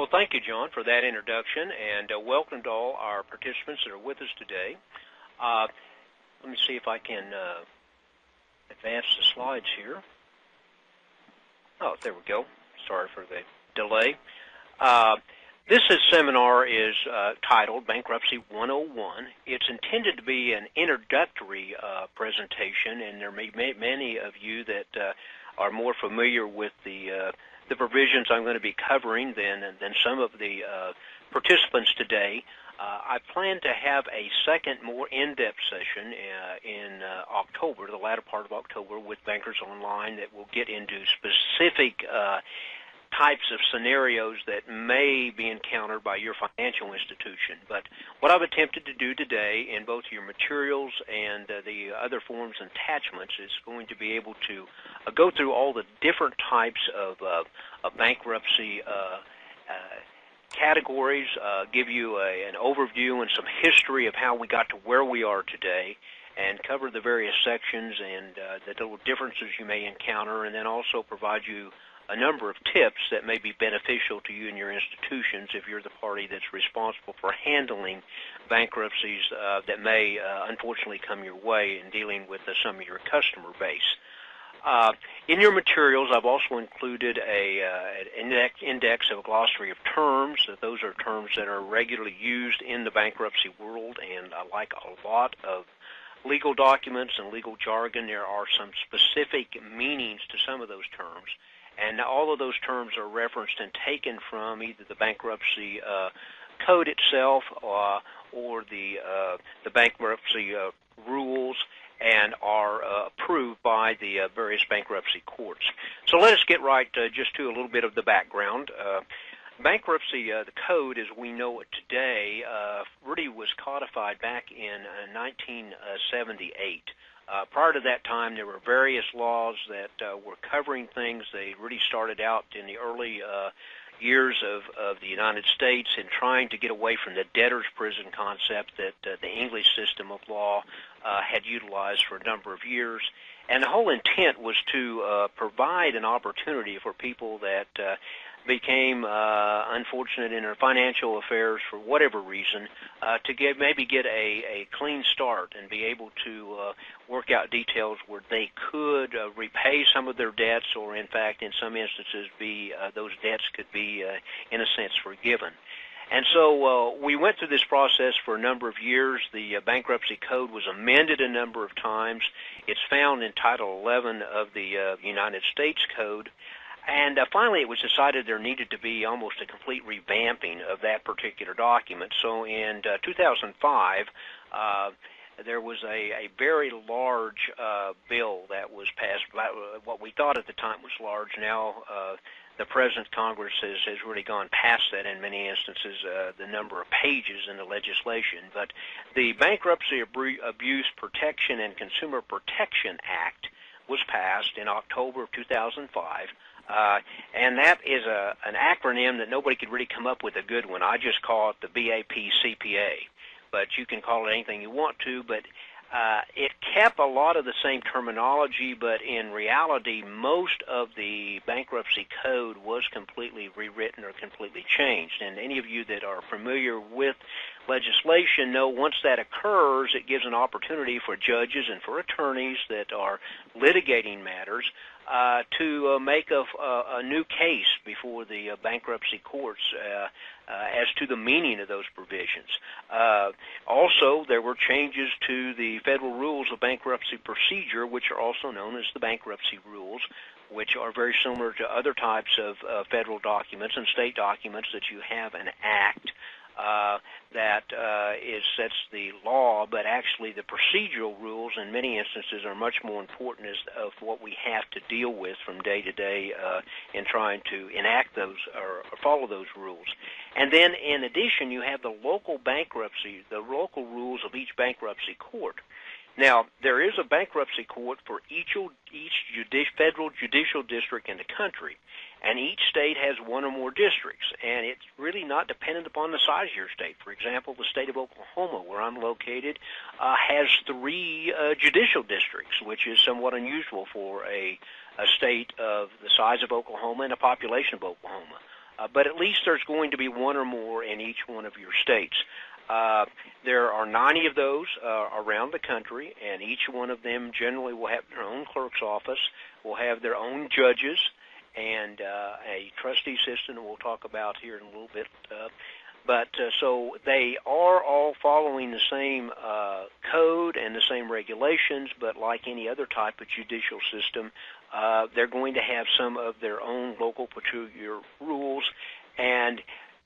Well, thank you, John, for that introduction, and welcome to all our participants that are with us today. Let me see if I can advance the slides here. Oh, there we go. Sorry for the delay. This seminar is titled Bankruptcy 101. It's intended to be an introductory presentation, and there may be many of you that are more familiar with the provisions I'm going to be covering than some of the participants today. I plan to have a second, more in-depth session in October, the latter part of October, with Bankers Online that will get into specific types of scenarios that may be encountered by your financial institution. But what I've attempted to do today in both your materials and the other forms and attachments is going to be able to go through all the different types of bankruptcy categories, give you an overview and some history of how we got to where we are today, and cover the various sections and the little differences you may encounter, and then also provide you a number of tips that may be beneficial to you and your institutions if you're the party that's responsible for handling bankruptcies that may unfortunately come your way in dealing with some of your customer base. In your materials, I've also included an index of a glossary of terms. Those are terms that are regularly used in the bankruptcy world, and like a lot of legal documents and legal jargon, there are some specific meanings to some of those terms. And all of those terms are referenced and taken from either the Bankruptcy Code itself or the bankruptcy rules, and are approved by the various bankruptcy courts. So let us get right just to a little bit of the background. Bankruptcy, the code as we know it today, really was codified back in 1978. Prior to that time, there were various laws that were covering things. They really started out in the early years of the United States in trying to get away from the debtor's prison concept that the English system of law had utilized for a number of years. And the whole intent was to provide an opportunity for people that became unfortunate in their financial affairs for whatever reason to maybe get a clean start and be able to work out details where they could repay some of their debts, or in fact in some instances those debts could be in a sense forgiven. And so we went through this process for a number of years. The Bankruptcy Code was amended a number of times. It's found in Title 11 of the United States Code. And finally, it was decided there needed to be almost a complete revamping of that particular document. So in 2005, there was a very large bill that was passed. What we thought at the time was large. Now the present Congress has really gone past that in many instances, the number of pages in the legislation. But the Bankruptcy Abuse Protection and Consumer Protection Act was passed in October of 2005. And that is an acronym that nobody could really come up with a good one. I just call it the BAPCPA, but you can call it anything you want to. But it kept a lot of the same terminology, but in reality, most of the Bankruptcy Code was completely rewritten or completely changed. And any of you that are familiar with legislation know once that occurs, it gives an opportunity for judges and for attorneys that are litigating matters to make a new case before the bankruptcy courts as to the meaning of those provisions. Also, there were changes to the federal rules of bankruptcy procedure, which are also known as the bankruptcy rules, which are very similar to other types of federal documents and state documents that you have an act that sets the law, but actually the procedural rules in many instances are much more important of what we have to deal with from day to day in trying to enact those or follow those rules. And then in addition, you have the local bankruptcy, the local rules of each bankruptcy court. Now, there is a bankruptcy court for each federal judicial district in the country, and each state has one or more districts, and it's really not dependent upon the size of your state. For example, the state of Oklahoma, where I'm located, has 3 judicial districts, which is somewhat unusual for a state of the size of Oklahoma and a population of Oklahoma. but at least there's going to be one or more in each one of your states. There are 90 of those around the country, and each one of them generally will have their own clerk's office, will have their own judges, and a trustee system we'll talk about here in a little bit. So they are all following the same code and the same regulations, but like any other type of judicial system, they're going to have some of their own local peculiar rules, and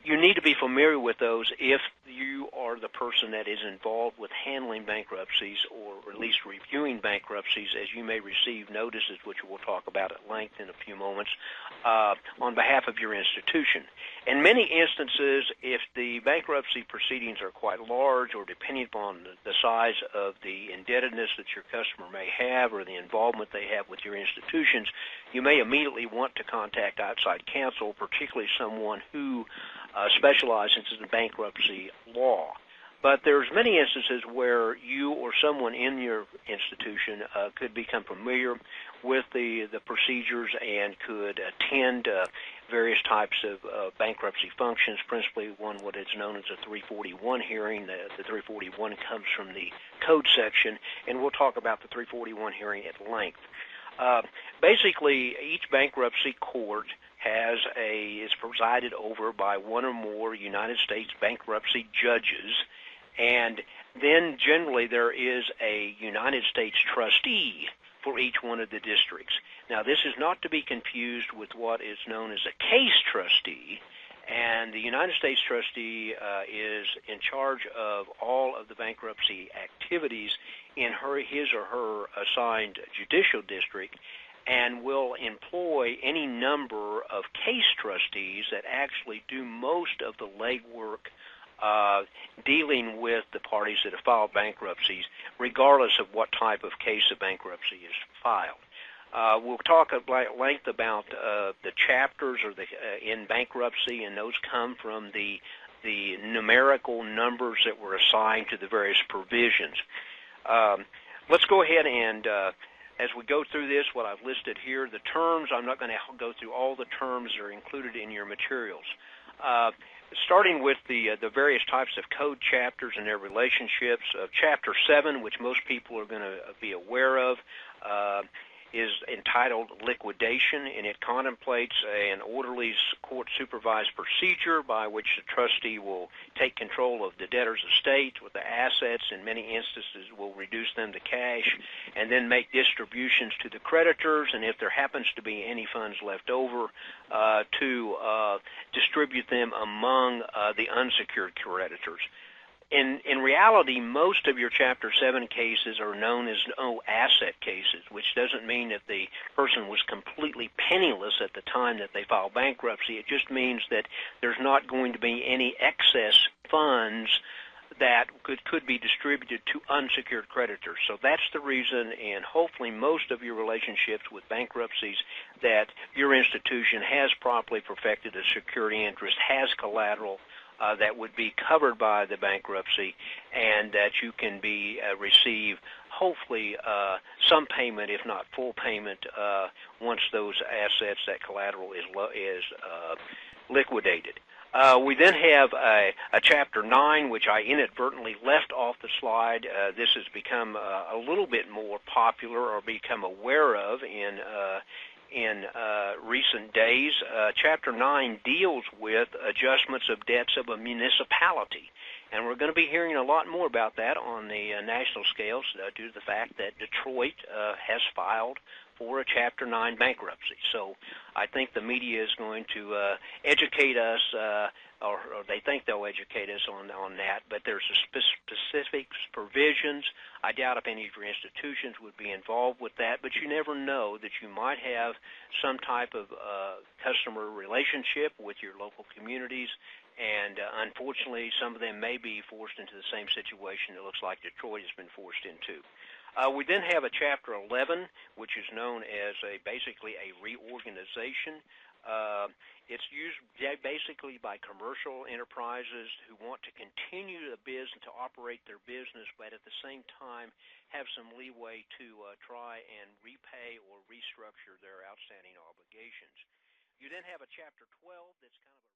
you need to be familiar with those if you are the person that is involved with handling bankruptcies or at least reviewing bankruptcies, as you may receive notices, which we'll talk about at length in a few moments, on behalf of your institution. In many instances, if the bankruptcy proceedings are quite large or depending upon the size of the indebtedness that your customer may have or the involvement they have with your institutions, you may immediately want to contact outside counsel, particularly someone who specializes in bankruptcy law. But there's many instances where you or someone in your institution could become familiar with the procedures and could attend various types of bankruptcy functions, principally what is known as a 341 hearing. The 341 comes from the code section, and we'll talk about the 341 hearing at length. Basically, each bankruptcy court is presided over by one or more United States bankruptcy judges, and then generally there is a United States trustee for each one of the districts. Now, this is not to be confused with what is known as a case trustee, and the United States trustee is in charge of all of the bankruptcy activities in his or her assigned judicial district, and will employ any number of case trustees that actually do most of the legwork dealing with the parties that have filed bankruptcies, regardless of what type of case of bankruptcy is filed. We'll talk at length about the chapters in bankruptcy, and those come from the numerical numbers that were assigned to the various provisions. Let's go ahead and as we go through this, what I've listed here, the terms, I'm not going to go through all the terms that are included in your materials. Starting with the various types of code chapters and their relationships, Chapter 7, which most people are going to be aware of, is entitled Liquidation, and it contemplates an orderly court-supervised procedure by which the trustee will take control of the debtor's estate with the assets, in many instances will reduce them to cash, and then make distributions to the creditors, and if there happens to be any funds left over, to distribute them among the unsecured creditors. In reality, most of your Chapter 7 cases are known as no-asset cases, which doesn't mean that the person was completely penniless at the time that they filed bankruptcy. It just means that there's not going to be any excess funds that could be distributed to unsecured creditors. So that's the reason, and hopefully most of your relationships with bankruptcies, that your institution has properly perfected a security interest, has collateral that would be covered by the bankruptcy, and that you can receive hopefully some payment, if not full payment, once those assets, that collateral is liquidated. We then have a Chapter 9, which I inadvertently left off the slide. This has become a little bit more popular or become aware of in recent days. Chapter 9 deals with adjustments of debts of a municipality, and we're going to be hearing a lot more about that on the national scale due to the fact that Detroit has filed for a Chapter 9 bankruptcy. So I think the media is going to educate us, or they think they'll educate us on that, but there's specific provisions. I doubt if any of your institutions would be involved with that, but you never know that you might have some type of customer relationship with your local communities, and unfortunately some of them may be forced into the same situation it looks like Detroit has been forced into. We then have a Chapter 11, which is known as basically a reorganization. It's used basically by commercial enterprises who want to continue to operate their business, but at the same time have some leeway to try and repay or restructure their outstanding obligations. You then have a Chapter 12 that's kind of a